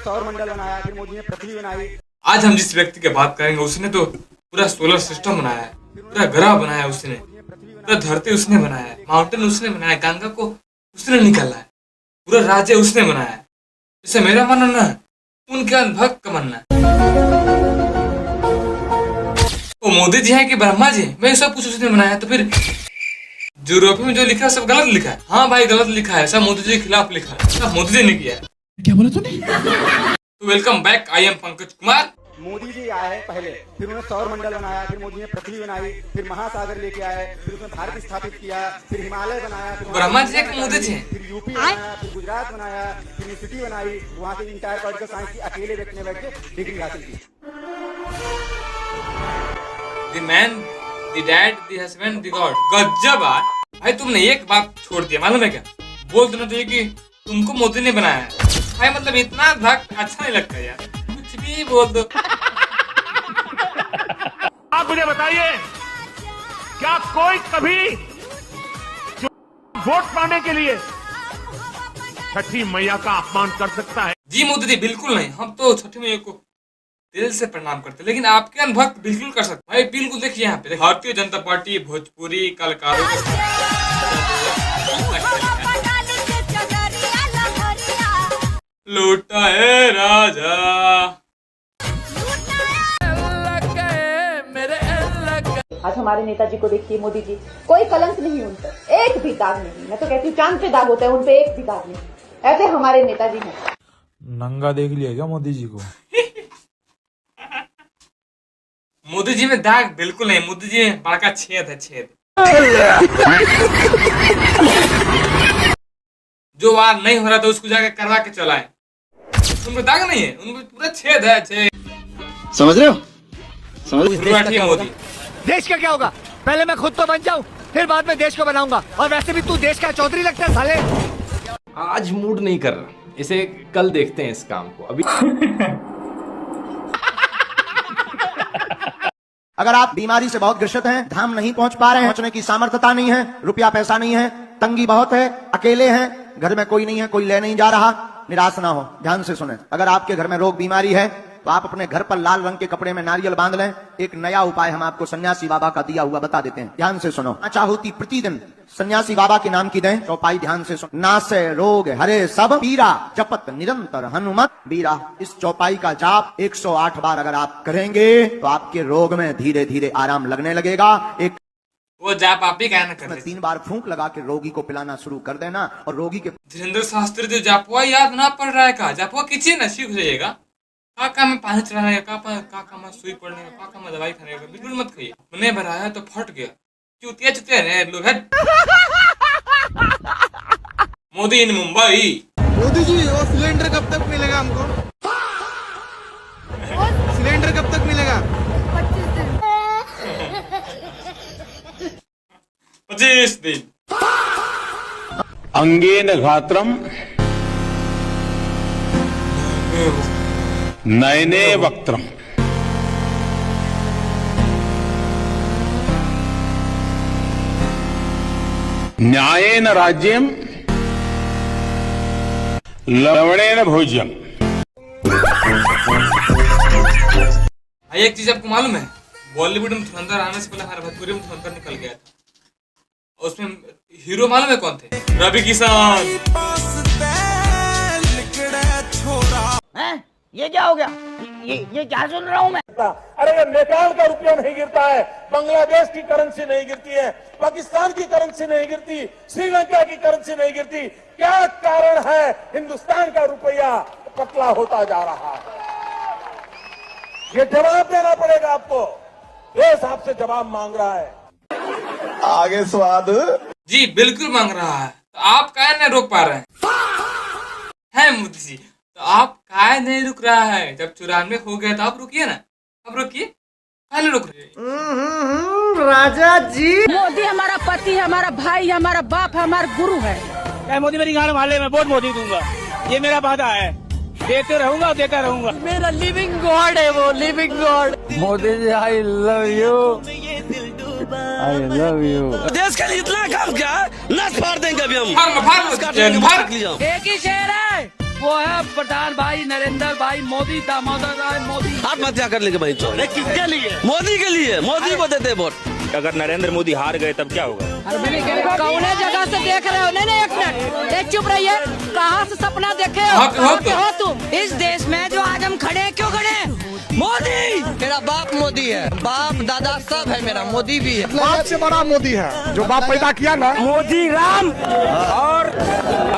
सौर मंडल बनाया, फिर मोदी ने पृथ्वी बनाई। आज हम जिस व्यक्ति की बात करेंगे उसने तो पूरा सोलर सिस्टम बनाया है, पूरा ग्रह बनाया उसने, पूरा धरती उसने बनाया है, माउंटेन उसने बनाया, गंगा को उसने निकाला है, पूरा राज्य उसने बनाया है। जैसे मेरा मानना है, उनके अनुभक्त का मानना है। वो मोदी जी है कि ब्रह्मा जी है? मैं सब कुछ उसने बनाया, तो फिर यूरोपी में जो लिखा है सब गलत लिखा है। हाँ भाई गलत लिखा है, सब मोदी जी के खिलाफ लिखा है, सब मोदी जी ने किया है। क्या बोला तूने? तो welcome back, I am Pankaj Kumar. Modi ji आए पहले, फिर उन्होंने सौर मंडल बनाया, फिर मोदी ने पृथ्वी बनाई, फिर महासागर लेके आए, फिर उसमें भारत स्थापित किया, फिर हिमालय बनाया, फिर ब्रह्मा जी के मोदी जी, फिर यूपी बनाया, फिर गुजरात बनाया, फिर यूनिवर्सिटी बनाई, वहाँ से इंटायर पॉलिटिकल साइंस की अकेले व्यक्ति ने बैठ के डिग्री हासिल की। The man, the dad, the husband, the God। गजब यार भाई, तुमने एक बात छोड़ दिया, मालूम है क्या? बोल देना चाहिए कि तुमको मोदी ने बनाया है भाई, मतलब इतना भक्त अच्छा नहीं लगता यार, कुछ भी बोल दो। आप मुझे बताइए, क्या कोई कभी वोट पाने के लिए छठी मैया का अपमान कर सकता है? जी मोदी जी बिल्कुल नहीं, हम तो छठी मैया को दिल से प्रणाम करते, लेकिन आपके अनुभक्त बिल्कुल कर सकते भाई। बिल्कुल देखिए यहाँ पे भारतीय जनता पार्टी भोजपुरी कलाकारों के साथ लूटा है राजा। आज हमारे नेताजी को देखिए, मोदी जी, कोई कलंक नहीं उन पर, एक भी दाग नहीं। मैं तो कहती हूँ चांद पे दाग होता है, उन पे एक भी दाग नहीं। ऐसे हमारे नेताजी हैं। नंगा देख लिया क्या मोदी जी को? मोदी जी में दाग बिल्कुल नहीं, मोदी जी में बड़ा छेद है, छेद। जो वार नहीं हो रहा था उसको जाके करवा के चलाए। उनमें दाग नहीं है, उनमें पूरा छेद है, छेद। समझ रहे हो? समझ मोदी देश का क्या होगा? पहले मैं खुद तो बन जाऊं, फिर बाद में देश को बनाऊंगा। और वैसे भी तू देश का चौधरी लगता है साले। आज मूड नहीं कर रहा, इसे कल देखते हैं इस काम को। अभी अगर आप बीमारी से बहुत ग्रसित हैं, धाम नहीं पहुंच पा रहे हैं, पहुंचने की सामर्थ्यता नहीं है, रुपया पैसा नहीं है, तंगी बहुत है, अकेले हैं, घर में कोई नहीं है, कोई ले नहीं जा रहा, निराश ना हो, ध्यान से सुने। अगर आपके घर में रोग बीमारी है तो आप अपने घर पर लाल रंग के कपड़े में नारियल बांध लें। एक नया उपाय हम आपको सन्यासी बाबा का दिया हुआ बता देते हैं, ध्यान से सुनो। चाहूती प्रतिदिन सन्यासी बाबा के नाम की दें चौपाई, ध्यान से सुनो। नासे रोग हरे सब पीरा, जपत निरंतर हनुमत बीरा। इस चौपाई का जाप 108 बार अगर आप करेंगे तो आपके रोग में धीरे धीरे आराम लगने लगेगा। एक वो जाप आप ही कहना कर 3 बार फूंक लगा के रोगी को पिलाना शुरू कर देना, और रोगी के धीरेन्द्र शास्त्री जो जापुआ याद ना पड़ रहा है का, जापुआ कीजिए ना, सीख जाइएगा। का काम में पानी चलाने का, का काम में सुई पड़ने का, काम में दवाई खाने का, बिल्कुल मत खाइए। मैंने भराया तो फट गया, चुतिया चुतिया रे लोग है। मोदी इन मुंबई। मोदी जी, वो सिलेंडर कब तक मिलेगा हमको? सिलेंडर कब तक मिलेगा? 25 दिन। अंगेन घात्रम नयने वक्त्रम। न्यायेन राज्यम लवणेन भोज्यम। एक चीज आपको मालूम है, बॉलीवुड में धुरंधर आने से पहले हमारे भोजपुरी में धुरंधर निकल गया था। और उसमें हीरो मालूम है कौन थे? रवि किसान। ये क्या हो गया? ये क्या सुन रहा हूँ मैं? अरे नेपाल का रुपया नहीं गिरता है, बांग्लादेश की करेंसी नहीं गिरती है, पाकिस्तान की करेंसी नहीं गिरती, श्रीलंका की करेंसी नहीं गिरती। क्या कारण है हिंदुस्तान का रुपया पतला होता जा रहा है? ये जवाब देना पड़ेगा आपको, देश आपसे जवाब मांग रहा है। आगे स्वाद जी बिल्कुल मांग रहा है, तो आप काहे नहीं रोक पा रहे हैं मोदी जी? तो आप काहे नहीं रुक रहा है? जब 94 हो गया तो आप रुकिए ना, अब रुकिए, काहे नहीं रुक रहे? राजा जी, मोदी हमारा पति, हमारा भाई, हमारा बाप, हमारा गुरु है। मोदी मेरी गाना माले में बहुत मोदी दूंगा, ये मेरा वादा है। देते रहूंगा, देता रहूंगा। मेरा लिविंग गॉड है वो, living God. Modi ji I love you, I love you. देश के लिए इतना काम क्या, नस फाड़ देंगे अभी हम। फाड़ एक लीजिए। एक ही शेर है, वो है पठान भाई, नरेंद्र भाई, मोदी, दामोदर राय मोदी। आत्महत्या कर लेंगे भाई तो किसके लिए? मोदी के लिए, मोदी को देते वोट। अगर नरेंद्र मोदी हार गए तब क्या होगा? कौन जगह से देख रहे हो? नहीं एक मिनट, एक चुप रहिए। कहाँ से सपना देखे हो? हाँ, कहाँ के हाँ, हो तुम? इस देश में जो आज हम खड़े क्यों खड़े? मोदी, मेरा बाप मोदी है, बाप दादा सब है, मेरा मोदी भी है। बाप से बड़ा मोदी है, जो बाप पैदा किया ना। मोदी राम और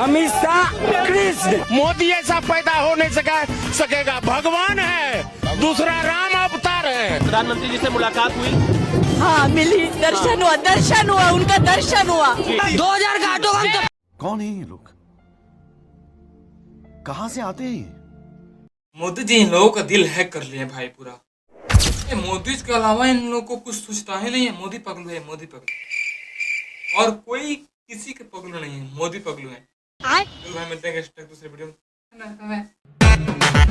अमित शाह कृष्ण। मोदी ऐसा पैदा हो नहीं सकेगा, भगवान है, दूसरा राम अवतार है। प्रधानमंत्री जी से मुलाकात हुई? हाँ मिली, दर्शन हुआ, उनका दर्शन हुआ। 2000 घाटों का तो... कौन है ये लोग? कहाँ से आते हैं? मोदी जी इन लोगों का दिल हैक कर लिए भाई पूरा। ये मोदी के अलावा इन लोगों को कुछ सोचता ही नहीं है। मोदी पगलू है, मोदी पगलू, और कोई किसी के पगलू नहीं है, मोदी पगलू है। चलो भाई मिलते हैं दूसरे वीडियो में।